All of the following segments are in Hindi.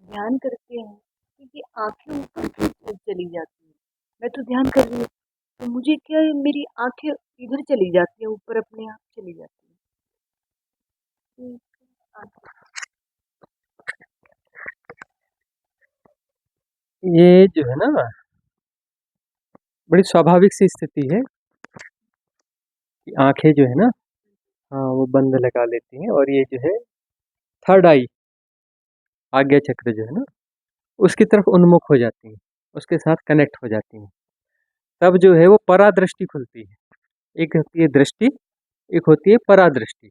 ध्यान करते हैं क्योंकि आंखें ऊपर क्यों चली जाती हैं। मैं तो ध्यान कर रही हूँ तो मुझे क्या है, मेरी आंखें इधर चली जाती हैं, ऊपर अपने आप चली जाती हैं। ठीक है, ये जो है ना, बड़ी स्वाभाविक सी स्थिति है कि आंखें जो है ना, हाँ वो बंद लगा लेती हैं और ये जो है थर्ड आई, आज्ञा चक्र जो है ना, उसकी तरफ उन्मुख हो जाती हैं, उसके साथ कनेक्ट हो जाती हैं। तब जो है वो परादृष्टि खुलती है। एक होती है दृष्टि, एक होती है परादृष्टि।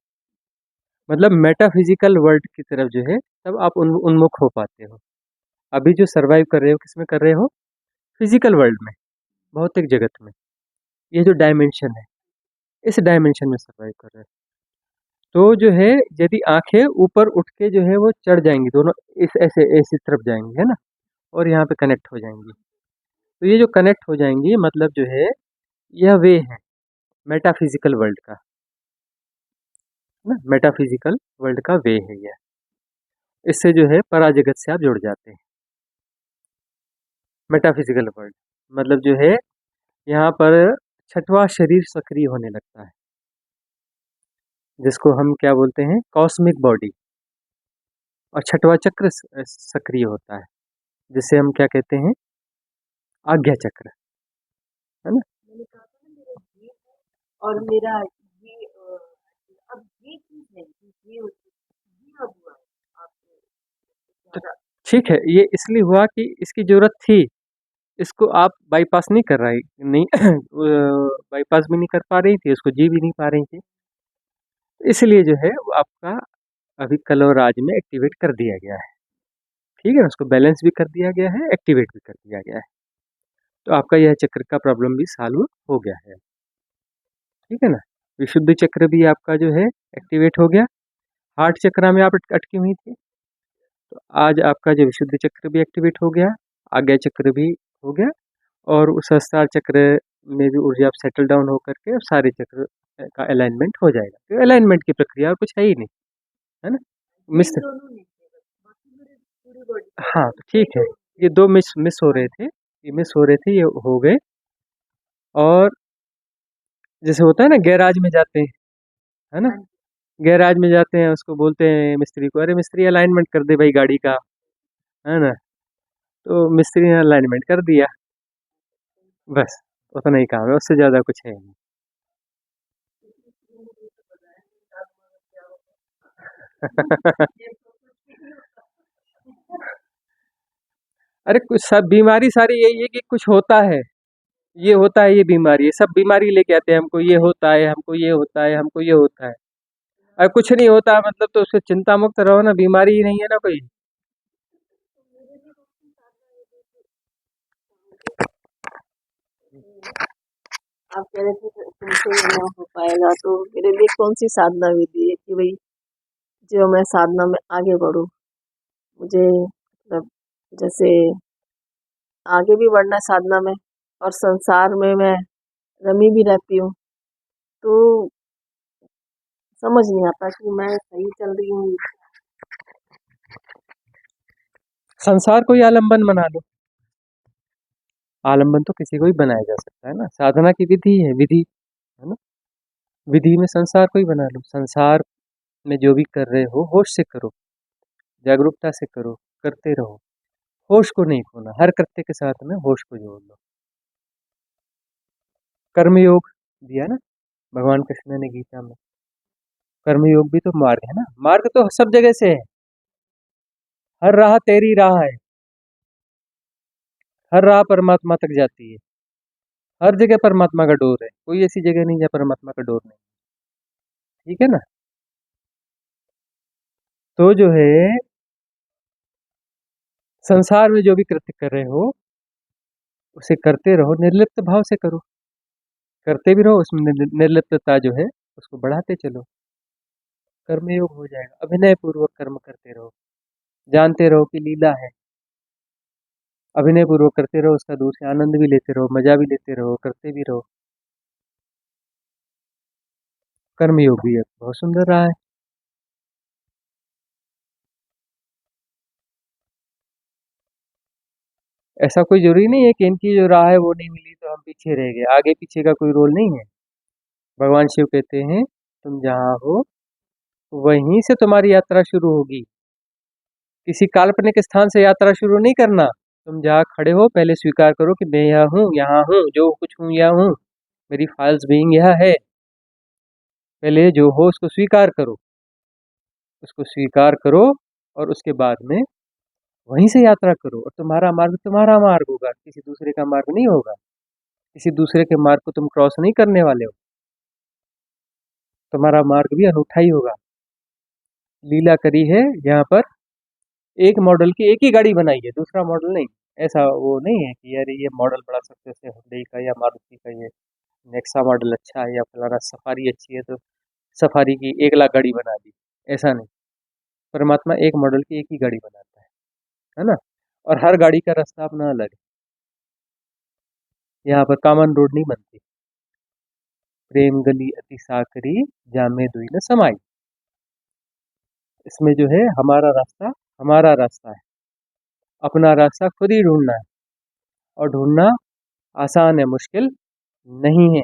मतलब मेटाफिजिकल वर्ल्ड की तरफ जो है तब आप उन्मुख हो पाते हो। अभी जो सरवाइव कर रहे हो, किसमें कर रहे हो? फिजिकल वर्ल्ड में, भौतिक जगत में। ये जो डायमेंशन है, इस डायमेंशन में सरवाइव कर रहे हो। तो जो है, यदि आंखें ऊपर उठ के जो है वो चढ़ जाएंगी, दोनों इस ऐसे ऐसी तरफ जाएंगी, है ना, और यहाँ पे कनेक्ट हो जाएंगी। तो ये जो कनेक्ट हो जाएंगी मतलब जो है, यह वे है मेटाफिजिकल वर्ल्ड का, ना, मेटाफिजिकल वर्ल्ड का वे है यह। इससे जो है पराजगत से आप जुड़ जाते हैं। मेटाफिजिकल वर्ल्ड मतलब जो है, यहाँ पर छठवां शरीर सक्रिय होने लगता है, जिसको हम क्या बोलते हैं? Cosmic body. और छठवां चक्र सक्रिय होता है, जिसे हम क्या कहते हैं? आज्ञा चक्र, है ना। मैंने कहा था ना, मेरा ये है और मेरा ये अब ये चीज है कि ये अब हुआ है आपको तो ज्यादा। ठीक है, ये इसलिए हुआ कि इसकी जरूरत थी। इसको आप बाईपास नहीं कर रही, नहीं बाईपास भी नहीं कर पा रही थी, उसको जी भी नहीं पा रही थी। इसलिए जो है वो आपका अभी कल और आज में एक्टिवेट कर दिया गया है। ठीक है ना, उसको बैलेंस भी कर दिया गया है, एक्टिवेट भी कर दिया गया है। तो आपका यह चक्र का प्रॉब्लम भी सॉल्व हो गया है। ठीक है ना। विशुद्ध चक्र भी आपका जो है एक्टिवेट हो गया। हार्ट चक्र में आप अटकी हुई थी, तो आज आपका जो विशुद्ध चक्र भी एक्टिवेट हो गया, आज्ञा चक्र भी हो गया, और उस सहस्त्रार चक्र में भी ऊर्जा आप सेटल डाउन होकर के अब सारे चक्र का अलाइनमेंट हो जाएगा। तो अलाइनमेंट की प्रक्रिया और कुछ है ही नहीं, है ना। ये मिस दोनों नहीं थे बस, बाकी मेरे पूरी बॉडी पे हाँ, थे, तो ये ठीक है। दो। ये दो मिस मिस हो हाँ रहे थे, ये मिस हो रहे थे, ये हो गए। और जैसे होता है ना, गैराज में जाते हैं, है ना, हाँ जी। गैराज में जाते हैं, उसको बोलते हैं मिस्त्री को, अरे मिस्त्री अलाइनमेंट कर दे भाई गाड़ी का, है ना। तो मिस्त्री ने अलाइनमेंट कर दिया, बस उतना ही काम है, उससे ज़्यादा कुछ है नहीं। ये तो कुछ भी नहीं होता। अरे कुछ सब बीमारी सारी यही है कि कुछ होता है, ये होता है, ये बीमारी है, सब बीमारी लेके आते हैं, हमको ये होता है, हमको ये होता है, हमको ये होता है। अगर कुछ नहीं होता मतलब तो उससे चिंता मुक्त रहो ना, बीमारी ही नहीं है ना कोई। मेरे लिए कौन सी साधना है आप कह रहे थे कि तुमसे ये ना हो पाएगा, तो मेरे लिए कौन सी साधना विधि है कि भाई जो मैं साधना में आगे बढ़ूं। मुझे मतलब जैसे आगे भी बढ़ना है साधना में, और संसार में मैं रमी भी रहती हूँ, तो समझ नहीं आता कि मैं सही चल रही हूँ। संसार को ही आलम्बन बना लो। आलम्बन तो किसी को भी बनाया जा सकता है ना, साधना की विधि है, विधि, है ना। विधि में संसार को ही बना लो। संसार में जो भी कर रहे हो, होश से करो, जागरूकता से करो, करते रहो। होश को नहीं खोना, हर कृत्य के साथ में होश को जोड़ लो। कर्मयोग दिया ना भगवान कृष्ण ने गीता में। कर्मयोग भी तो मार्ग है ना, मार्ग तो सब जगह से है। हर राह तेरी राह है, हर राह परमात्मा तक जाती है। हर जगह परमात्मा का डोर है, कोई ऐसी जगह नहीं जहाँ परमात्मा का डोर नहीं। ठीक है ना। तो जो है, संसार में जो भी कृत्य कर रहे हो, उसे करते रहो, निर्लिप्त भाव से करो, करते भी रहो, उसमें निर्लिप्तता जो है उसको बढ़ाते चलो। कर्मयोग हो जाएगा। अभिनय पूर्वक कर्म करते रहो, जानते रहो कि लीला है। अभिनय पूर्वक करते रहो, उसका दूर से आनंद भी लेते रहो, मजा भी लेते रहो, करते भी रहो। कर्मयोग भी है, बहुत सुंदर रहा है। ऐसा कोई जरूरी नहीं है कि इनकी जो राह है वो नहीं मिली तो हम पीछे रह गए, आगे पीछे का कोई रोल नहीं है। भगवान शिव कहते हैं तुम जहाँ हो वहीं से तुम्हारी यात्रा शुरू होगी, किसी काल्पनिक स्थान से यात्रा शुरू नहीं करना। तुम जहाँ खड़े हो पहले स्वीकार करो कि मैं यहाँ हूँ, जो कुछ हूँ यहाँ हूँ, मेरी फाइल्स बीइंग यह है। पहले जो हो उसको स्वीकार करो, उसको स्वीकार करो और उसके बाद में वहीं से यात्रा करो, और तुम्हारा मार्ग होगा, किसी दूसरे का मार्ग नहीं होगा। किसी दूसरे के मार्ग को तुम क्रॉस नहीं करने वाले हो, तुम्हारा मार्ग भी अनूठा ही होगा। लीला करी है यहाँ पर, एक मॉडल की एक ही गाड़ी बनाई है, दूसरा मॉडल नहीं। ऐसा वो नहीं है कि यार ये मॉडल बड़ा सक्सेस है हुंडई का या मारुति का, ये नेक्सा मॉडल अच्छा है या फलाना सफारी अच्छी है तो सफारी की 1 लाख गाड़ी बना दी, ऐसा नहीं। परमात्मा एक मॉडल की एक ही गाड़ी बनाता है ना। और हर गाड़ी का रास्ता अपना अलग है। यहाँ पर कॉमन रोड नहीं बनती। प्रेम गली अति साकरी जामे दुई न समाई, इसमें जो है हमारा रास्ता है, अपना रास्ता खुद ही ढूंढना है, और ढूंढना आसान है, मुश्किल नहीं है।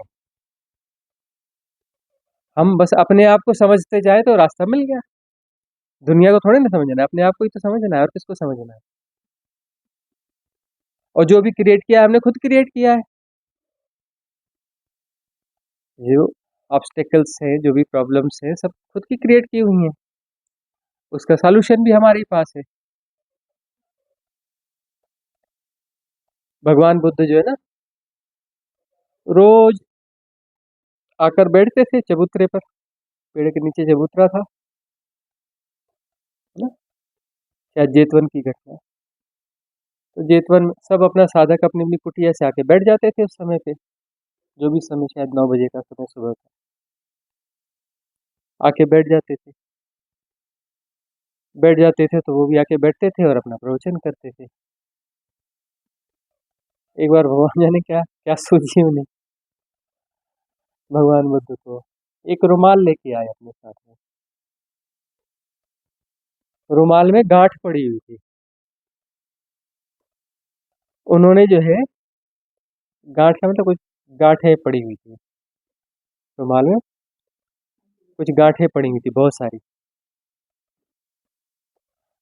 हम बस अपने आप को समझते जाए तो रास्ता मिल गया। दुनिया को थोड़े ना समझना है, अपने आप को ही तो समझना है, और किसको समझना है। और जो भी क्रिएट किया है हमने खुद क्रिएट किया है। जो ऑब्स्टेकल्स है, जो भी प्रॉब्लम्स है, सब खुद की क्रिएट की हुई हैं, उसका सॉल्यूशन भी हमारे पास है। भगवान बुद्ध जो है ना, रोज आकर बैठते थे चबूतरे पर, पेड़ के नीचे चबूतरा था, है ना। शायद जेतवन की घटना। तो जेतवन सब अपना साधक अपनी अपनी कुटिया से आके बैठ जाते थे उस समय पे, जो भी समय, शायद 9 बजे का समय सुबह का, आके बैठ जाते थे तो वो भी आके बैठते थे और अपना प्रवचन करते थे। एक बार भगवान जाने क्या क्या सूझी उन्हें, भगवान बुद्ध को एक रुमाल लेके आए अपने साथ में। रुमाल में गांठ पड़ी हुई थी। उन्होंने जो है, गांठ का मतलब कुछ गांठें पड़ी हुई थी रुमाल में, कुछ गांठें पड़ी हुई थी बहुत सारी।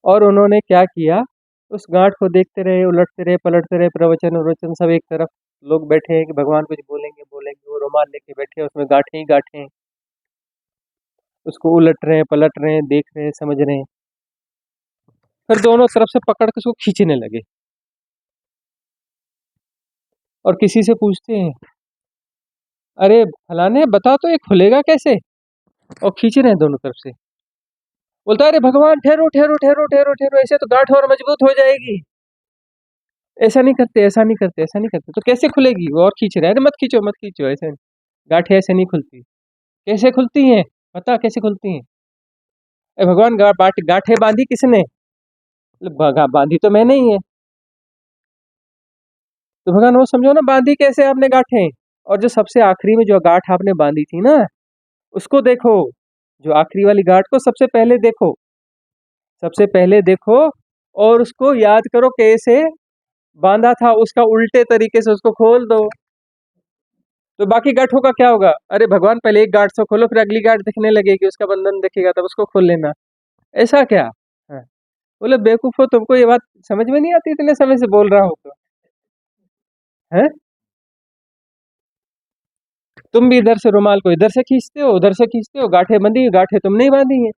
और उन्होंने क्या किया, उस गांठ को देखते रहे, उलटते रहे, पलटते रहे, प्रवचन उवचन सब एक तरफ, लोग बैठे हैं कि भगवान कुछ बोलेंगे बोलेंगे, वो रुमाल लेके बैठे हैं, उसमें गांठें ही गांठें हैं। उसको उलट रहे हैं, पलट रहे हैं, देख रहे हैं, समझ रहे हैं। फिर दोनों तरफ से पकड़ के उसको खींचने लगे, और किसी से पूछते हैं, अरे फलाने बता तो ये खुलेगा कैसे, और खींच रहे हैं दोनों तरफ से। बोलता है, अरे भगवान ठहरो ठहरो ठहरो ठहरो ठहरो, ऐसे तो गांठ और मजबूत हो जाएगी, ऐसा नहीं करते, ऐसा नहीं करते, ऐसा नहीं करते, तो कैसे खुलेगी। वो और खींच रहे हैं, अरे मत खींचो मत खींचो, ऐसे गांठें ऐसे नहीं खुलती। कैसे खुलती हैं, पता कैसे खुलती हैं। अरे भगवान गांठें बांधी किसने, बांधी तो मैंने ही है। तो भगवान वो समझो ना, बांधी कैसे आपने गांठें। और जो सबसे आखिरी में जो गांठ आपने बांधी थी ना, उसको देखो, जो आखिरी वाली गांठ को सबसे पहले देखो, सबसे पहले देखो, और उसको याद करो कैसे बांधा था, उसका उल्टे तरीके से उसको खोल दो, तो बाकी गांठों का क्या होगा। अरे भगवान पहले एक गांठ से खोलो, फिर अगली गांठ दिखने लगेगी, उसका बंधन दिखेगा, तब उसको खोल लेना। ऐसा क्या। हाँ। बोले बेवकूफ हो, तुमको ये बात समझ में नहीं आती, इतने समय से बोल रहा हूँ तो है। तुम भी इधर से रुमाल को इधर से खींचते हो, उधर से खींचते हो, गांठें बंधी, गांठें तुमने ही बांधी हैं।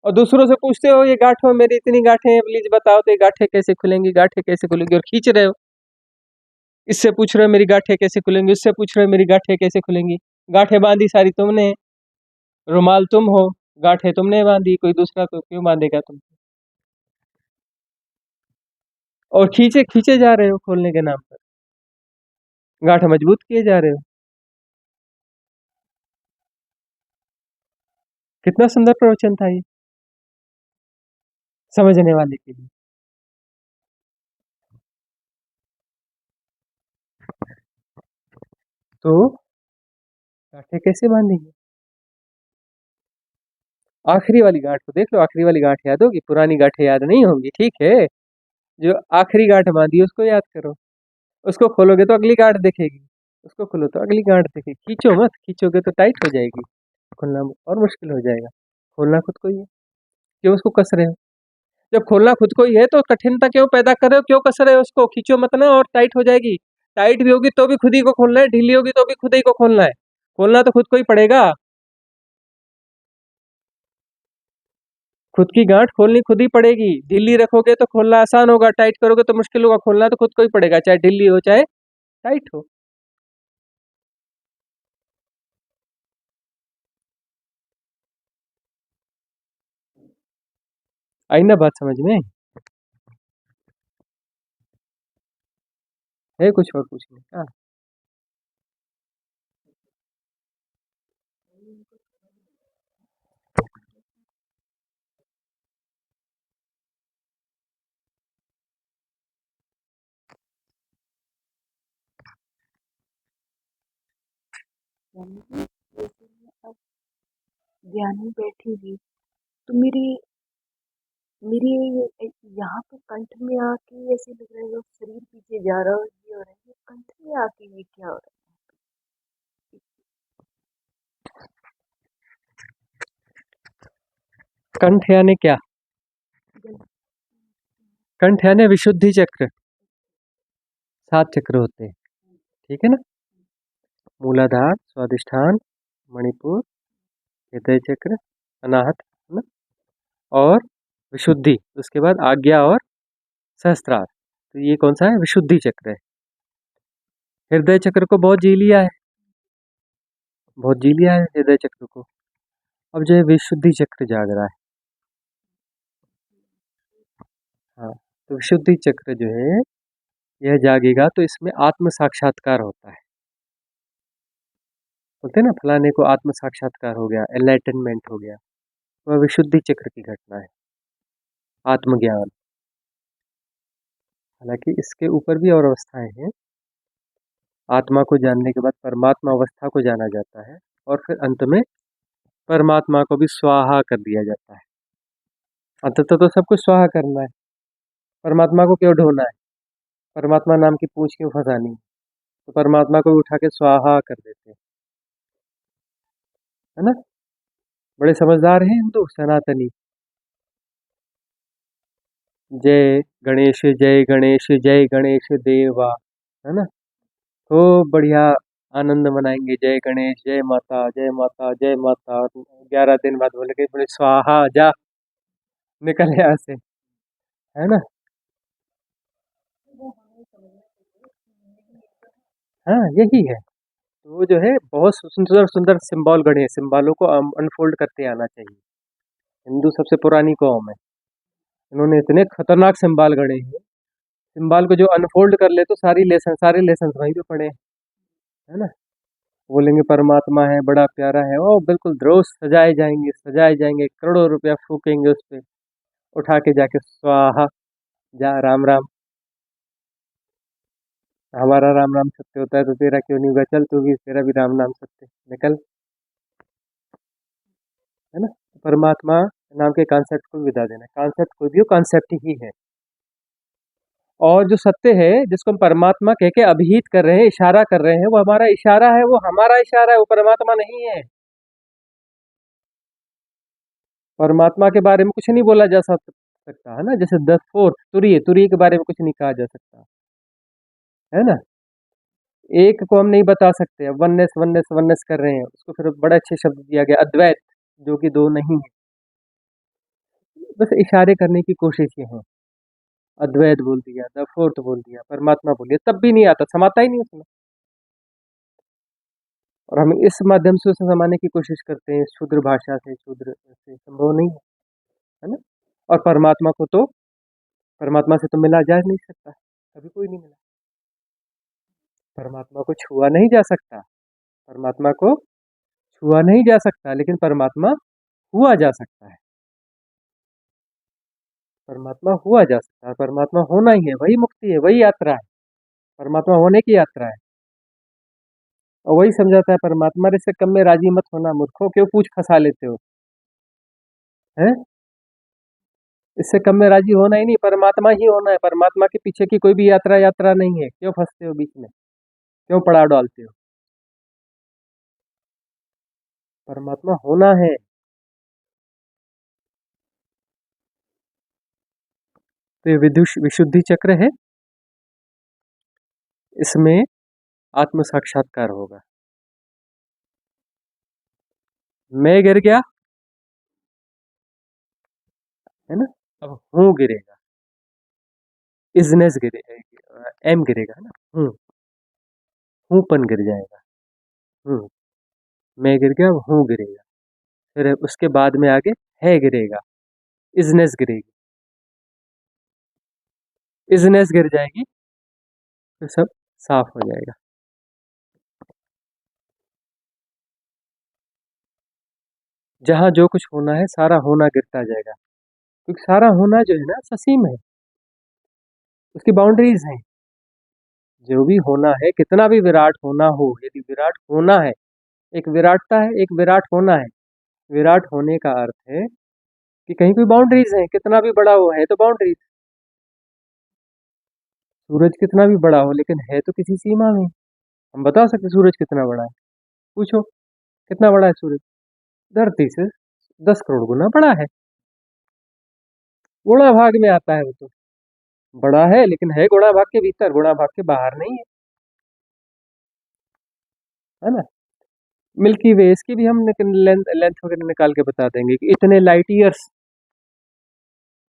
और दूसरों से पूछते हो, ये गांठों मेरी इतनी गांठें हैं, प्लीज बताओ तो ये गांठें कैसे खुलेंगी, गांठें कैसे खुलेंगी, और खींच रहे हो। इससे पूछ रहे हो मेरी गांठें कैसे खुलेंगी, इससे पूछ रहे हो मेरी गांठें कैसे खुलेंगी। गांठें बांधी सारी तुमने, रुमाल तुम हो, गांठें तुमने बांधी, कोई दूसरा तो क्यों बांधेगा तुम। और खींचे खींचे जा रहे हो खोलने के नाम पर, गांठ मजबूत किए जा रहे हो। कितना सुंदर प्रवचन था ये, समझने वाले के लिए। तो गांठें कैसे बांधेंगे। आखिरी वाली गांठ को देख लो, आखिरी वाली गांठ याद होगी, पुरानी गांठें याद नहीं होंगी, ठीक है। जो आखिरी गांठ बांधी है उसको याद करो। उसको खोलोगे तो अगली गांठ दिखेगी, उसको खोलो तो अगली गांठ दिखेगी। खींचो मत, खींचोगे तो टाइट हो जाएगी, खोलना और मुश्किल हो जाएगा। खोलना खुद को ही है, क्यों उसको कस रहे हो? जब खोलना खुद को ही है तो कठिनता क्यों पैदा कर रहे हो, क्यों कस रहे हो उसको? खींचो मत ना और टाइट हो जाएगी। टाइट भी होगी तो भी खुद ही को खोलना है, ढीली होगी तो भी खुद ही को खोलना है। खोलना तो खुद को ही पड़ेगा। खुद की गांठ खोलनी खुद ही पड़ेगी। ढीली रखोगे तो खोलना आसान होगा, टाइट करोगे तो मुश्किल होगा। खोलना तो खुद को ही पड़ेगा, चाहे ढीली हो चाहे टाइट हो। आई ना बात समझ में? है कुछ और पूछने का? यानी कि जैसे मैं अब ध्यान में बैठी हुई तो मेरी मेरी यहाँ पे कंठ में आके ऐसे लग रहा है शरीर पीछे जा रहा है, ये हो रहा है, ये कंठ में आके ये क्या हो रहा कंठ यानी क्या? है। कंठ यानी विशुद्धि चक्र। 7 चक्र होते हैं, ठीक है ना? मूलाधार, स्वादिष्ठान, मणिपुर, हृदय चक्र, अनाहत, है ना? और विशुद्धि, उसके बाद आज्ञा और सहस्त्रार। तो ये कौन सा है? विशुद्धि चक्र है। हृदय चक्र को बहुत जी लिया है, बहुत जी लिया है हृदय चक्र को। अब जो है विशुद्धि चक्र जाग रहा है। हाँ, तो विशुद्धि चक्र जो है यह जागेगा तो इसमें आत्म साक्षात्कार होता है। बोलते हैं ना फलाने को आत्म साक्षात्कार हो गया, एनलाइटनमेंट हो गया। वह विशुद्धि चक्र की घटना है, आत्मज्ञान। हालांकि इसके ऊपर भी और अवस्थाएं हैं। आत्मा को जानने के बाद परमात्मा अवस्था को जाना जाता है, और फिर अंत में परमात्मा को भी स्वाहा कर दिया जाता है। अंततः तो सब कुछ स्वाहा करना है, परमात्मा को क्यों ढोना है? परमात्मा नाम की पूंछ क्यों फंसानी है? तो परमात्मा को उठा के स्वाहा कर देते हैं, है ना? बड़े समझदार हैं हिंदू सनातनी। जय गणेश जय गणेश जय गणेश देवा, है ना? तो बढ़िया आनंद मनाएंगे, जय गणेश जय माता जय माता जय माता। 11 दिन बाद बोलेंगे बोले स्वाहा, जा निकल यहाँ से, है ना? हाँ यही है। तो वो जो है बहुत सुंदर सुंदर सिंबल गढ़े हैं, सिंबलों को अनफोल्ड करते आना चाहिए। हिंदू सबसे पुरानी कौम है, इन्होंने इतने खतरनाक सिंबल गढ़े हैं। सिंबल को जो अनफोल्ड कर ले तो सारे लेसन वहीं पे पड़े हैं, है ना? बोलेंगे परमात्मा है, बड़ा प्यारा है, ओ बिल्कुल रोज सजाए जाएंगे, करोड़ों रुपया फूकेंगे उस पे, उठा के जाके स्वाहा, जा राम राम। हमारा राम नाम सत्य होता है तो तेरा क्यों नहीं होगा? चल तू भी, तेरा भी राम नाम सत्य, निकल, है ना? तो परमात्मा नाम के कॉन्सेप्ट को विदा देना, कॉन्सेप्ट कोई भी हो, कॉन्सेप्ट ही है। और जो सत्य है जिसको हम परमात्मा कह के अभिहित कर रहे हैं, इशारा कर रहे हैं, वो हमारा इशारा है, वो हमारा इशारा है, वो परमात्मा नहीं है। परमात्मा के बारे में कुछ नहीं बोला जा सकता, है ना? जैसे द फोर्थ तुरीय, तुरीय के बारे में कुछ नहीं कहा जा सकता, है ना? एक को हम नहीं बता सकते। अब वननेस वननेस वननेस कर रहे हैं, उसको फिर बड़ा अच्छे शब्द दिया गया अद्वैत, जो कि दो नहीं है। बस इशारे करने की कोशिश ये है। अद्वैत बोल दिया, द फोर्थ बोल दिया, परमात्मा बोल दिया, तब भी नहीं आता, समाता ही नहीं उसमें। और हम इस माध्यम से उसे समाने की कोशिश करते हैं, शूद्र भाषा से, शूद्र से संभव नहीं है, है ना? और परमात्मा को तो, परमात्मा से तो मिला जा नहीं सकता, कभी कोई नहीं मिला। परमात्मा को छुआ नहीं जा सकता, परमात्मा को छुआ नहीं जा सकता, लेकिन परमात्मा हुआ जा सकता है। परमात्मा हुआ जा सकता है, परमात्मा होना ही है, वही मुक्ति है, वही यात्रा है, परमात्मा होने की यात्रा है। और वही समझाता है परमात्मा से कम में राजी मत होना, मूर्खों क्यों पूछ फंसा लेते हो, हैं? इससे कम में राजी होना ही नहीं, परमात्मा ही होना है। परमात्मा के पीछे की कोई भी यात्रा नहीं है। क्यों फंसते हो बीच में, क्यों पड़ाव डालते हो? परमात्मा होना है। तो ये विशुद्धि चक्र है, इसमें आत्म साक्षात्कार होगा। मैं गिर गया है ना, अब हूं गिरेगा, इजनेस गिरेगा, एम गिरेगा ना, हूंपन गिर जाएगा। हूं, मैं गिर गया, अब हूं गिरेगा। फिर उसके बाद में आगे है गिरेगा, इजनेस गिरेगी, इजनेस गिर जाएगी, तो सब साफ हो जाएगा। जहां जो कुछ होना है सारा होना गिरता जाएगा, क्योंकि सारा होना जो है ना ससीम है, उसकी बाउंड्रीज हैं। जो भी होना है, कितना भी विराट होना हो, यदि विराट होना है, एक विराटता है, एक विराट होना है। विराट होने का अर्थ है कि कहीं कोई बाउंड्रीज है, कितना भी बड़ा वो है तो बाउंड्रीज। सूरज कितना भी बड़ा हो लेकिन है तो किसी सीमा में। हम बता सकते सूरज कितना बड़ा है? पूछो, कितना बड़ा है सूरज? धरती से 10 करोड़ गुना बड़ा है। गुणा भाग में आता है वो तो, बड़ा है लेकिन है गुणा भाग के भीतर, गुणा भाग के बाहर नहीं है ना। मिल्की वे, इसकी भी हम लेंथ लेंथ वगैरह निकाल के बता देंगे कि इतने लाइट ईयर्स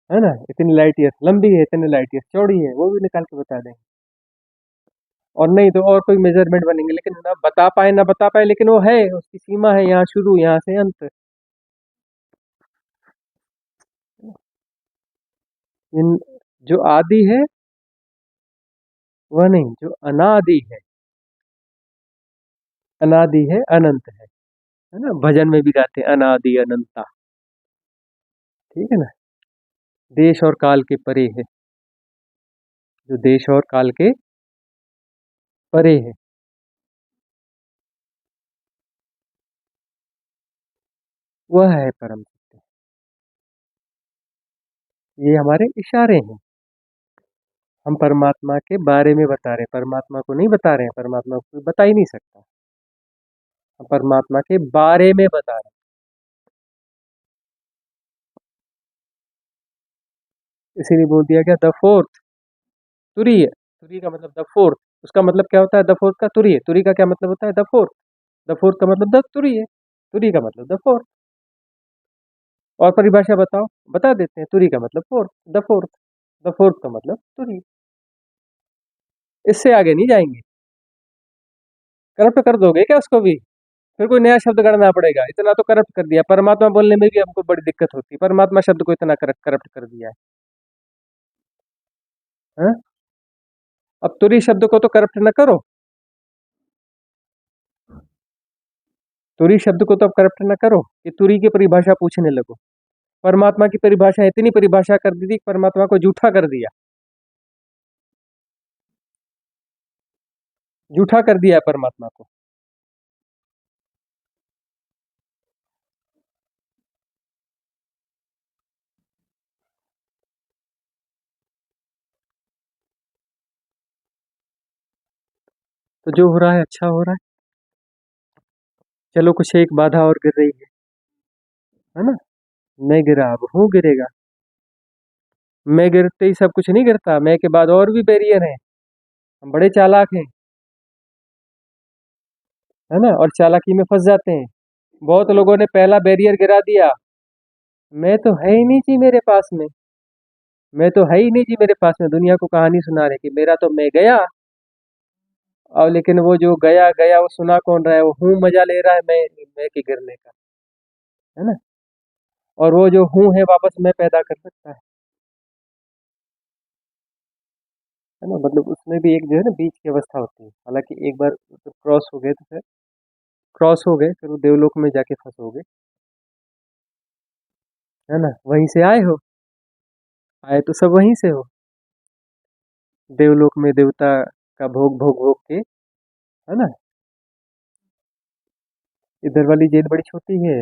है ना, इतनी लाइट ईयर्स लंबी है, इतने लाइट ईयर्स चौड़ी है, वो भी निकाल के बता देंगे। और नहीं तो और कोई मेजरमेंट बनेंगे, लेकिन ना बता पाए ना बता पाए, लेकिन वो है, उसकी सीमा है, यहाँ शुरू यहाँ से अंत। इन जो आदि है वह नहीं, जो अनादि है, अनादि है, अनंत है ना। भजन में भी गाते हैं अनादि अनंता, ठीक है ना। देश और काल के परे है, जो देश और काल के परे है, वह है परम सत्य। ये हमारे इशारे हैं, हम परमात्मा के बारे में बता रहे हैं, परमात्मा को नहीं बता रहे हैं, परमात्मा को कोई बता ही नहीं सकता। हम परमात्मा के बारे में बता रहे हैं। इसीलिए बोल दिया गया द फोर्थ, तुरीय। तुरीय का मतलब द फोर्थ, उसका मतलब क्या होता है? द फोर्थ का तुरीय, तुरीय का क्या मतलब होता है? The fourth. द फोर्थ का मतलब द तुरीय, तुरीय का मतलब द फोर्थ। और परिभाषा बताओ, बता देते हैं। तुरीय का मतलब fourth, the fourth, the fourth का मतलब तुरीय। इससे आगे नहीं जाएंगे। करप्ट कर दोगे क्या उसको भी? फिर कोई नया शब्द गढ़ना पड़ेगा। इतना तो करप्ट कर दिया, परमात्मा बोलने में भी हमको बड़ी दिक्कत होती है, परमात्मा शब्द को इतना करप्ट कर दिया है। अब तुरी शब्द को तो करप्ट न करो, तुरी शब्द को तो अब करप्ट न करो कि तुरी की परिभाषा पूछने लगो। परमात्मा की परिभाषा इतनी परिभाषा कर दी थी, परमात्मा को झूठा कर दिया, झूठा कर दिया परमात्मा को। तो जो हो रहा है अच्छा हो रहा है। चलो कुछ एक बाधा और गिर रही है ना। मैं गिरा, अब हूँ गिरेगा। मैं गिरते ही सब कुछ नहीं गिरता, मैं के बाद और भी बैरियर हैं। हम बड़े चालाक हैं, है ना, और चालाकी में फंस जाते हैं। बहुत लोगों ने पहला बैरियर गिरा दिया, मैं तो है ही नहीं जी मेरे पास में, मैं तो है ही नहीं जी मेरे पास में। दुनिया को कहानी सुना रहे कि मेरा तो मैं गया। और लेकिन वो जो गया गया वो सुना कौन रहा है? वो हूँ मजा ले रहा है मैं के गिरने का, है ना। और वो जो हूँ है वापस मैं पैदा कर सकता है ना। मतलब उसमें भी एक जो है ना बीच की अवस्था होती है। हालांकि एक बार तो क्रॉस हो गए तो फिर क्रॉस हो गए, फिर वो देवलोक में जाके फंसोगे, है ना। वहीं से आए हो, आए तो सब वहीं से हो। देवलोक में देवता का भोग भोग भोग के, है ना। इधर वाली जेल बड़ी छोटी है,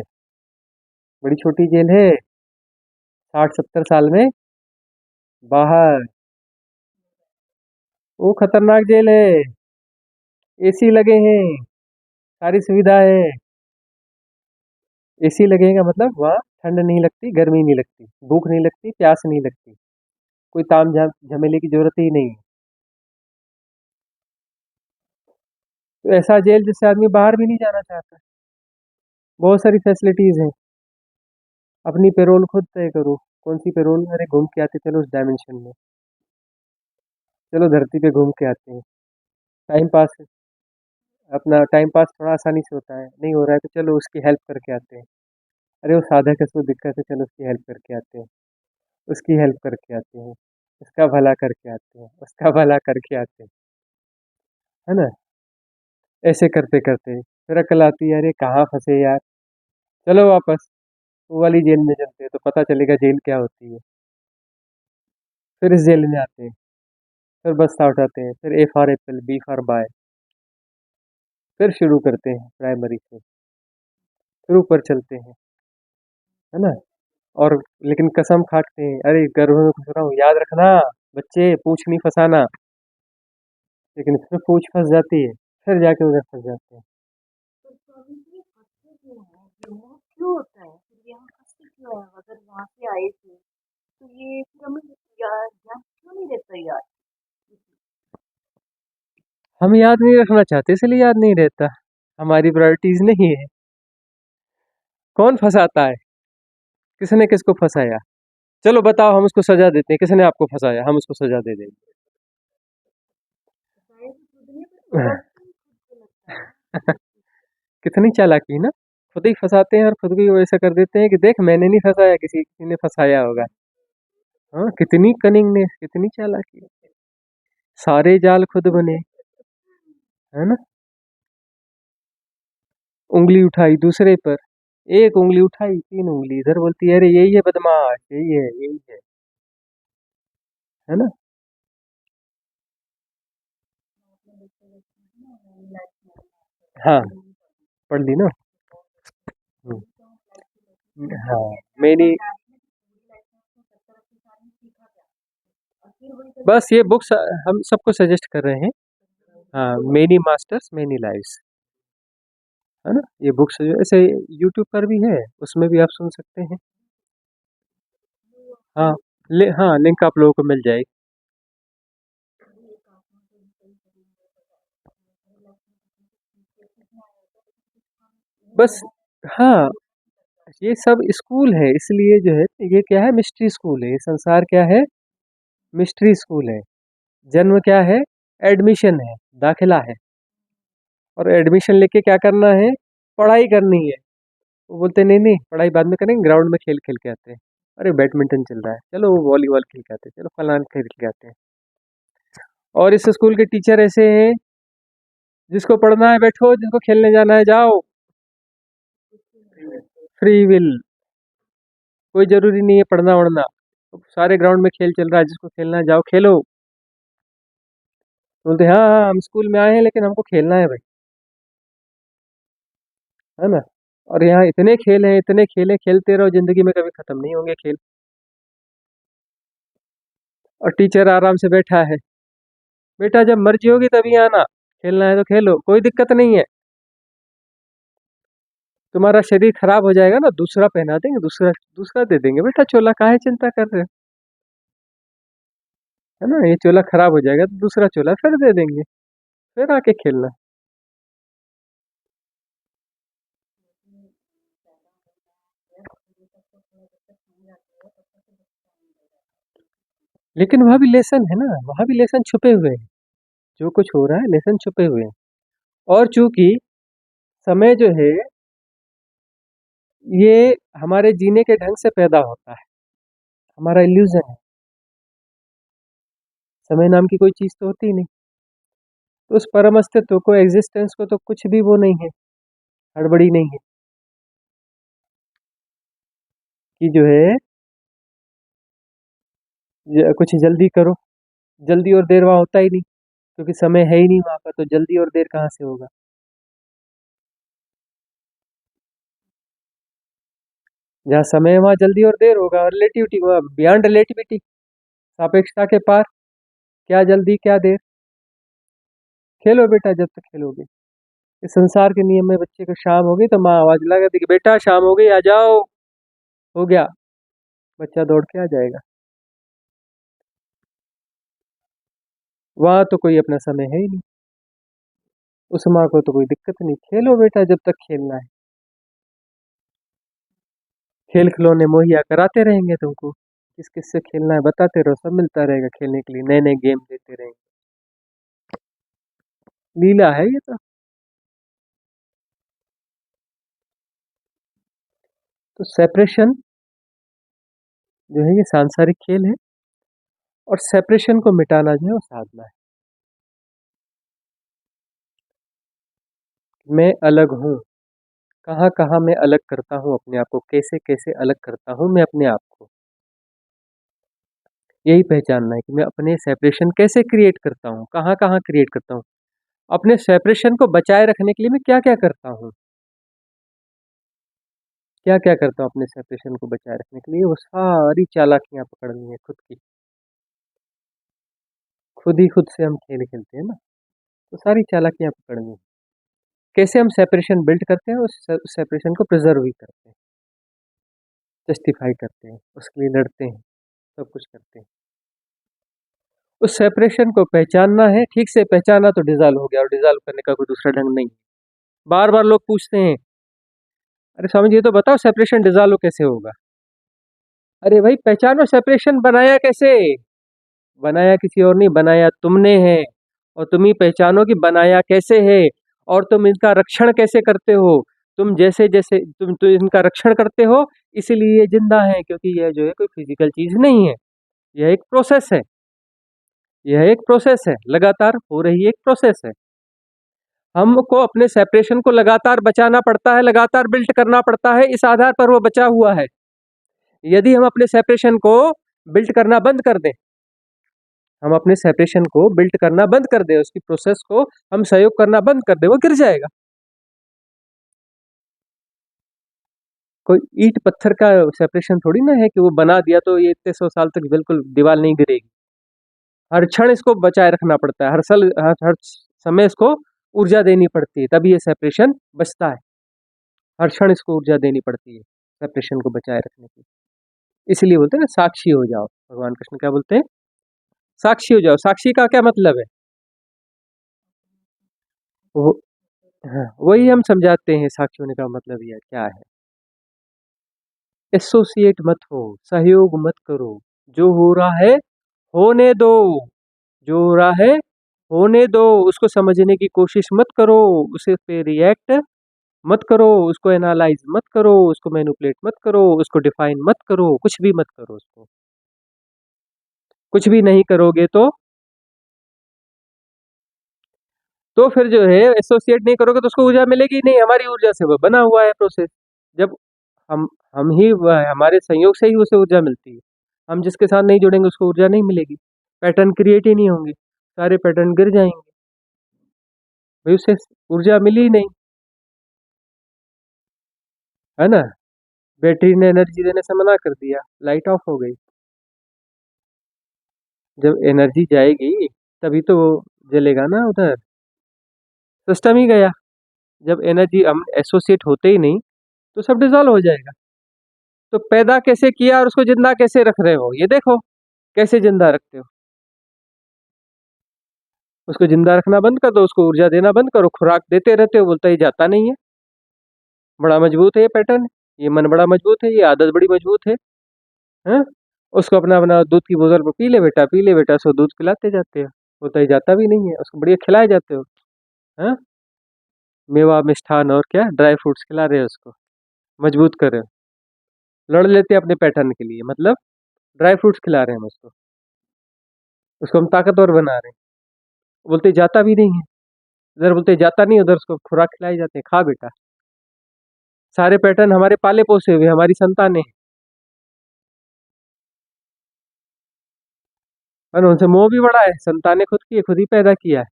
बड़ी छोटी जेल है। 60-70 साल में बाहर। वो खतरनाक जेल है। एसी लगे हैं, सारी सुविधा है। एसी लगेगा मतलब वहाँ ठंड नहीं लगती, गर्मी नहीं लगती, भूख नहीं लगती, प्यास नहीं लगती, कोई ताम झाम झमेले की जरूरत ही नहीं है। तो ऐसा जेल जिससे आदमी बाहर भी नहीं जाना चाहता। बहुत सारी फैसिलिटीज हैं। अपनी पेरोल खुद तय करो। कौन सी पेरोल? अरे घूम के आते चलो उस डायमेंशन में, चलो धरती पे घूम के आते हैं। टाइम पास, अपना टाइम पास थोड़ा आसानी से होता है, नहीं हो रहा है तो चलो उसकी हेल्प करके आते हैं। अरे वो साधक है, उसको दिक्कत है, चलो उसकी हेल्प करके आते हैं। उसकी हेल्प करके आते हैं, उसका भला करके आते हैं, उसका भला करके आते हैं, है ना? ऐसे करते करते फिर अकल आती है, अरे कहाँ फंसे यार, चलो वापस वो वाली जेल में चलते हैं, तो पता चलेगा जेल क्या होती है। फिर इस जेल में आते हैं, फिर बस्ता उठाते हैं, फिर A for apple, B for buy, फिर शुरू करते हैं प्राइमरी से, फिर ऊपर चलते हैं, है ना? और लेकिन कसम खाते हैं, अरे गर्भ में घुस रहा हूँ, याद रखना बच्चे, पूछ नहीं फंसाना। लेकिन फिर पूछ फंस जाती है, फिर जाके उधर फंस जाते हैं। तो स्वामी जी, फंसते क्यों हैं? ये क्यों होता है? फिर यहाँ फंसते क्यों है? अगर वहां से आए थे तो ये फिर हमें ज्ञान क्यों नहीं रहता यार? हम याद नहीं रखना चाहते इसलिए याद नहीं रहता। हमारी प्रायोरिटीज नहीं है। कौन फंसाता है? किसने किसको फंसाया? चलो बताओ, हम उसको सजा देते हैं। किसने आपको फंसाया? हम उसको सजा दे बताए तो खुद ने, पर डर भी खुद को लगता है ना। देंगे। कितनी चालाकी ना, खुद ही फंसाते हैं और खुद भी वो ऐसा कर देते हैं कि देख मैंने नहीं फंसाया, किसी ने फंसाया होगा। हाँ, कितनी कनिंगनेस, कितनी चालाकी। सारे जाल खुद बने, है ना? उंगली उठाई दूसरे पर, एक उंगली उठाई, तीन उंगली इधर, बोलती है अरे यही है बदमाश, यही है, यही है ना? हाँ, पढ़ ली ना। हम्म, हाँ, मेरी बस ये बुक्स हम सबको सजेस्ट कर रहे हैं। हाँ, मेनी मास्टर्स मेनी लाइव्स, है ना? ये बुक्स जो ऐसे यूट्यूब पर भी है, उसमें भी आप सुन सकते हैं। हाँ, हाँ, लिंक आप लोगों को मिल जाएगी। बस, हाँ, ये सब स्कूल है, इसलिए जो है ये क्या है, मिस्ट्री स्कूल है। ये संसार क्या है? मिस्ट्री स्कूल है। जन्म क्या है? एडमिशन है, दाखिला है। और एडमिशन लेके क्या करना है? पढ़ाई करनी है। वो बोलते हैं, नहीं नहीं पढ़ाई बाद में करेंगे, ग्राउंड में खेल खेल के आते हैं। अरे बैडमिंटन चल रहा है, चलो वो वॉलीबॉल खेल के आते हैं, चलो फलान खेल के आते हैं। और इस स्कूल के टीचर ऐसे हैं, जिसको पढ़ना है बैठो, जिसको खेलने जाना है जाओ। फ्री विल, कोई जरूरी नहीं है पढ़ना वढ़ना। सारे ग्राउंड में खेल चल रहा है, जिसको खेलना है जाओ खेलो। तो बोलते हैं, हाँ हाँ हम स्कूल में आए हैं लेकिन हमको खेलना है भाई, है ना? और यहाँ इतने खेल हैं, इतने खेल हैं, खेलते रहो, जिंदगी में कभी खत्म नहीं होंगे खेल। और टीचर आराम से बैठा है, बेटा जब मर्जी होगी तभी आना, खेलना है तो खेलो, कोई दिक्कत नहीं है। तुम्हारा शरीर खराब हो जाएगा ना, दूसरा पहना देंगे, दूसरा दूसरा दे देंगे बेटा चोला, काहे चिंता कर रहे हो, है ना? ये चोला खराब हो जाएगा तो दूसरा चोला फिर दे देंगे, फिर आके खेलना। लेकिन वहाँ भी लेसन है ना, वहाँ भी लेसन छुपे हुए हैं। जो कुछ हो रहा है लेसन छुपे हुए हैं। और चूंकि समय जो है ये हमारे जीने के ढंग से पैदा होता है, हमारा इल्यूजन है। समय नाम की कोई चीज तो होती ही नहीं। तो उस परम अस्तित्व को, एग्जिस्टेंस को तो कुछ भी वो नहीं है, हड़बड़ी नहीं है कि जो है कुछ जल्दी करो। जल्दी और देर वहाँ होता ही नहीं, क्योंकि समय है ही नहीं वहाँ पर, तो जल्दी और देर कहाँ से होगा? जहाँ समय है वहाँ जल्दी और देर होगा, और रिलेटिविटी बियॉन्ड रिलेटिविटी, सापेक्षता के पार, क्या जल्दी क्या देर। खेलो बेटा जब तक खेलोगे। इस संसार के नियम में बच्चे को शाम हो गई तो माँ आवाज लगा दी कि बेटा शाम हो गई आ जाओ, हो गया, बच्चा दौड़ के आ जाएगा। वहां तो कोई अपना समय है ही नहीं, उस माँ को तो कोई दिक्कत नहीं, खेलो बेटा जब तक खेलना है। खेल खिलौने मुहैया कराते रहेंगे तुमको, किस किस से खेलना है बताते रहो, सब मिलता रहेगा खेलने के लिए, नए नए गेम देते रहेंगे। लीला है ये तो सेपरेशन जो है ये सांसारिक खेल है, और सेपरेशन को मिटाना जो है वो साधना है। मैं अलग हूँ, कहाँ कहाँ मैं अलग करता हूँ अपने आप को, कैसे कैसे अलग करता हूँ मैं अपने आप को, यही पहचानना है कि मैं अपने सेपरेशन कैसे क्रिएट करता हूँ, कहाँ कहाँ क्रिएट करता हूँ, अपने सेपरेशन को बचाए रखने के लिए मैं क्या क्या करता हूँ, क्या क्या करता हूँ अपने सेपरेशन को बचाए रखने के लिए। वो सारी चालाकियां पकड़नी है खुद की, खुद ही खुद से हम खेल खेलते हैं ना, तो सारी चालाकियां पकड़नी है। कैसे हम सेपरेशन बिल्ड करते हैं, उस सेपरेशन को प्रिजर्व भी करते हैं, जस्टिफाई करते हैं, उसके लिए लड़ते हैं, सब कुछ करते हैं। उस सेपरेशन को पहचानना है, ठीक से पहचाना तो डिजॉल्व हो गया, और डिजॉल्व करने का कोई दूसरा ढंग नहीं है। बार बार लोग पूछते हैं अरे स्वामी जी ये तो बताओ सेपरेशन डिजॉल्व कैसे होगा। अरे भाई पहचानो सेपरेशन बनाया कैसे, बनाया किसी और नहीं, बनाया तुमने है, और तुम ही पहचानो कि बनाया कैसे है, और तुम इनका रक्षण कैसे करते हो। तुम जैसे जैसे तुम तो इनका रक्षण करते हो, इसीलिए ये जिंदा है, क्योंकि यह जो है कोई फिजिकल चीज नहीं है, यह एक प्रोसेस है, यह एक प्रोसेस है, लगातार हो रही एक प्रोसेस है। हमको अपने सेपरेशन को लगातार बचाना पड़ता है, लगातार बिल्ड करना पड़ता है, इस आधार पर वो बचा हुआ है। यदि हम अपने सेपरेशन को बिल्ड करना बंद कर दें, हम अपने सेपरेशन को बिल्ड करना बंद कर दें, उसकी प्रोसेस को हम सहयोग करना बंद कर दें, वो गिर जाएगा। कोई ईंट पत्थर का सेपरेशन थोड़ी ना है कि वो बना दिया तो ये इतने 100 साल तक बिल्कुल दीवार नहीं गिरेगी। हर क्षण इसको बचाए रखना पड़ता है, हर समय इसको ऊर्जा देनी पड़ती है, तभी ये सेपरेशन बचता है। हर क्षण इसको ऊर्जा देनी पड़ती है सेपरेशन को बचाए रखने की। इसलिए बोलते हैं ना साक्षी हो जाओ, भगवान कृष्ण क्या बोलते हैं, साक्षी हो जाओ। साक्षी का क्या मतलब है, वो हाँ, वही हम समझाते हैं, साक्षी होने का मतलब यह क्या है। एसोसिएट मत हो, सहयोग मत करो, जो हो रहा है होने दो, जो हो रहा है होने दो, उसको समझने की कोशिश मत करो, उसे पे रिएक्ट मत करो, उसको एनालाइज मत करो, उसको मैनिपुलेट मत करो, उसको डिफाइन मत करो, कुछ भी मत करो, उसको कुछ भी नहीं करोगे तो फिर जो है एसोसिएट नहीं करोगे तो उसको ऊर्जा मिलेगी ही नहीं, हमारी ऊर्जा से वो बना हुआ है प्रोसेस। जब हम हम ही हमारे संयोग से ही उसे ऊर्जा मिलती है, हम जिसके साथ नहीं जुड़ेंगे उसको ऊर्जा नहीं मिलेगी, पैटर्न क्रिएट ही नहीं होंगे, सारे पैटर्न गिर जाएंगे, भाई उसे ऊर्जा मिली ही नहीं, है ना। बैटरी ने एनर्जी देने से मना कर दिया, लाइट ऑफ हो गई। जब एनर्जी जाएगी तभी तो वो जलेगा ना, उधर सिस्टम ही गया। जब एनर्जी हम एसोसिएट होते ही नहीं तो सब डिजॉल्व हो जाएगा। तो पैदा कैसे किया और उसको जिंदा कैसे रख रहे हो, ये देखो कैसे जिंदा रखते हो। उसको जिंदा रखना बंद कर दो, उसको ऊर्जा देना बंद करो, खुराक देते रहते हो, बोलता ही जाता नहीं है। बड़ा मजबूत है ये पैटर्न, ये मन बड़ा मजबूत है, ये आदत बड़ी मजबूत है, हैं? उसको अपना अपना दूध की बोतल में पी ले बेटा, पी ले बेटा, उसको दूध पिलाते जाते हो, बोलता ही जाता भी नहीं है, उसको बढ़िया खिलाए जाते हो, हैं? मेवा मिष्ठान और क्या ड्राई फ्रूट्स खिला रहे हो, उसको मजबूत कर रहे हो। लड़ लेते हैं अपने पैटर्न के लिए, मतलब ड्राई फ्रूट्स खिला रहे हैं हम उसको हम ताकतवर बना रहे हैं, बोलते जाता भी नहीं है। इधर बोलते जाता नहीं, उधर उसको खुराक खिलाई जाते हैं, खा बेटा। सारे पैटर्न हमारे पाले पोसे हुए, हमारी संतानें हैं, और उनसे मोह भी बड़ा है, संतानें खुद की है, खुद ही पैदा किया है,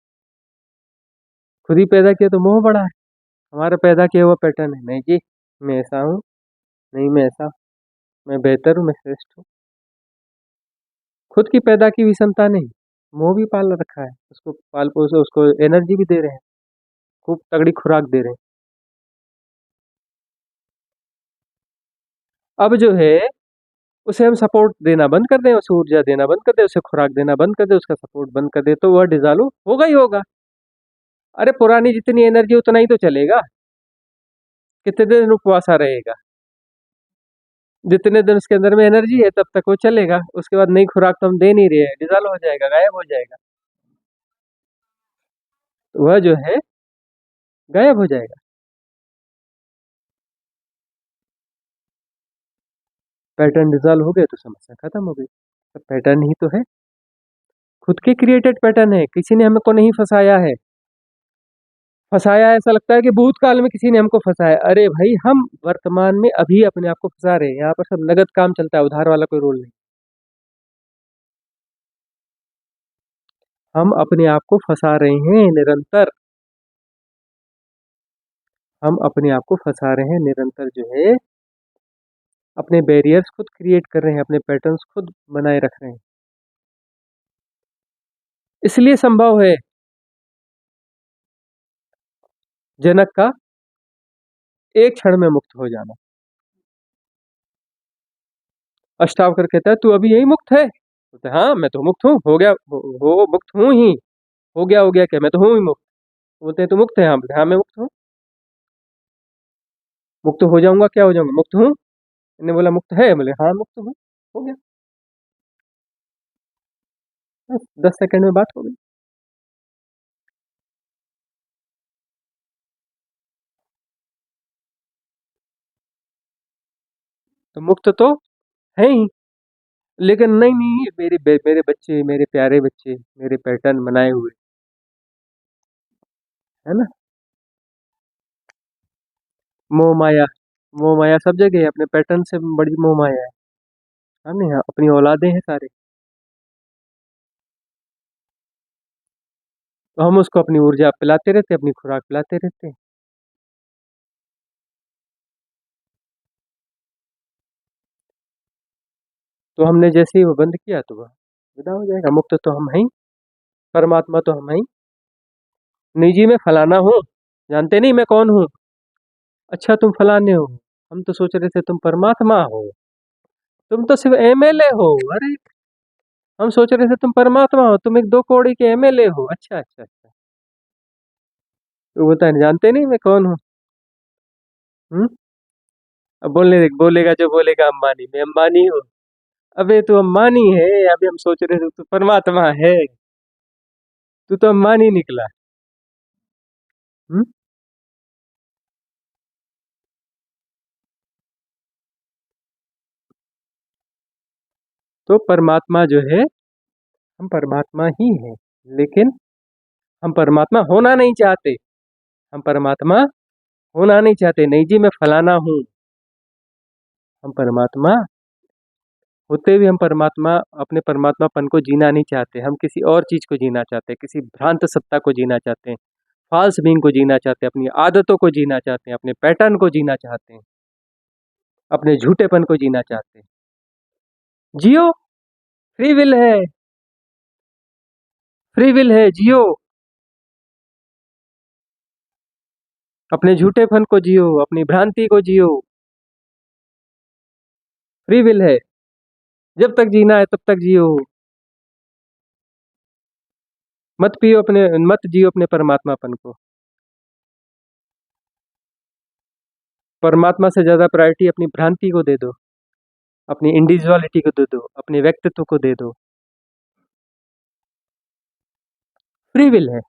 खुद ही पैदा किया तो मोह बड़ा है। हमारा पैदा किया हुआ पैटर्न है, नहीं जी मैं ऐसा हूँ, नहीं मैं ऐसा, मैं बेहतर हूँ, मैं श्रेष्ठ हूँ। खुद की पैदा की हुई संतान नहीं, मोह भी पाल रखा है, उसको पाल पोस, उसको एनर्जी भी दे रहे हैं, खूब तगड़ी खुराक दे रहे हैं। अब जो है उसे हम सपोर्ट देना बंद कर दें, उसे ऊर्जा देना बंद कर दें, उसे खुराक देना बंद कर दें, उसका सपोर्ट बंद कर दें, तो वह डिसॉल्व होगा ही होगा। अरे पुरानी जितनी एनर्जी उतना ही तो चलेगा, कितने दिन उपवासा रहेगा, जितने दिन उसके अंदर में एनर्जी है तब तक वो चलेगा, उसके बाद नई खुराक तो हम दे नहीं रहे हैं, डिसॉल्व हो जाएगा, गायब हो जाएगा, तो वह जो है गायब हो जाएगा। पैटर्न डिसॉल्व हो गए तो समस्या खत्म हो गई। तो पैटर्न ही तो है, खुद के क्रिएटेड पैटर्न है, किसी ने हमको नहीं फंसाया है। फंसाया ऐसा लगता है कि भूतकाल में किसी ने हमको फंसाया, अरे भाई हम वर्तमान में अभी अपने आप को फंसा रहे हैं, यहाँ पर सब नगद काम चलता है, उधार वाला कोई रोल नहीं। हम अपने आप को फंसा रहे हैं निरंतर, हम अपने आप को फंसा रहे हैं निरंतर, जो है अपने बैरियर्स खुद क्रिएट कर रहे हैं, अपने पैटर्न्स खुद बनाए रख रहे हैं। इसलिए संभव है जनक का एक क्षण में मुक्त हो जाना। अष्टावक्र कहता है तू अभी यही मुक्त है, बोलते हाँ मैं तो मुक्त हूँ, हो गया, हो मुक्त हूँ ही, हो गया क्या, मैं तो हूँ ही मुक्त। बोलते हैं तू मुक्त है, हाँ, बोलते हाँ मैं मुक्त हूँ, मुक्त हो जाऊंगा, क्या हो जाऊंगा, मुक्त हूँ। इन्हें बोला मुक्त है, बोले हाँ मुक्त हूँ, हो गया, बस 10 सेकंड में बात हो गई। तो मुक्त तो है ही, लेकिन नहीं नहीं, मेरे बच्चे, मेरे प्यारे बच्चे, मेरे पैटर्न बनाए हुए, है ना, मोह माया, मोह माया सब जगह है, अपने पैटर्न से बड़ी मोह माया है। हमने यहाँ अपनी औलादे हैं सारे, तो हम उसको अपनी ऊर्जा पिलाते रहते, अपनी खुराक पिलाते रहते। तो हमने जैसे ही वो बंद किया तो वह विदा हो जाएगा, मुक्त तो हम हैं ही, परमात्मा तो हम हैं ही। निजी में फलाना हूँ, जानते नहीं मैं कौन हूँ, अच्छा तुम फलाने हो, हम तो सोच रहे थे तुम परमात्मा हो, तुम तो सिर्फ एमएलए हो, अरे हम सोच रहे थे तुम परमात्मा हो, तुम एक 2 कौड़ी के एमएलए हो, अच्छा अच्छा अच्छा। तो बोलता है जानते नहीं मैं कौन हूँ। हम्म, अब बोलेगा जो बोलेगा अंबानी, मैं अंबानी हूँ, अबे तू अंबानी है, अभी हम सोच रहे थे तू परमात्मा है, तू तो अंबानी निकला। हम्म, तो परमात्मा जो है, हम परमात्मा ही हैं, लेकिन हम परमात्मा होना नहीं चाहते, हम परमात्मा होना नहीं चाहते, नहीं जी मैं फलाना हूँ, हम परमात्मा होते हुए हम परमात्मा, अपने परमात्मापन को जीना नहीं चाहते, हम किसी और चीज को जीना चाहते हैं, किसी भ्रांत सत्ता को जीना चाहते हैं, फॉल्स बीइंग को जीना चाहते हैं, अपनी आदतों को जीना चाहते हैं, अपने पैटर्न को जीना चाहते हैं, अपने झूठेपन को जीना चाहते हैं। जियो, फ्री विल है, फ्री विल है, जियो, अपने झूठेपन को जियो, अपनी भ्रांति को जियो, फ्री विल है, जब तक जीना है तब तक जियो, मत जियो अपने परमात्मापन को। परमात्मा से ज्यादा प्रायोरिटी अपनी भ्रांति को दे दो, अपनी इंडिविजुअलिटी को दे दो, अपने व्यक्तित्व को दे दो, फ्री विल है।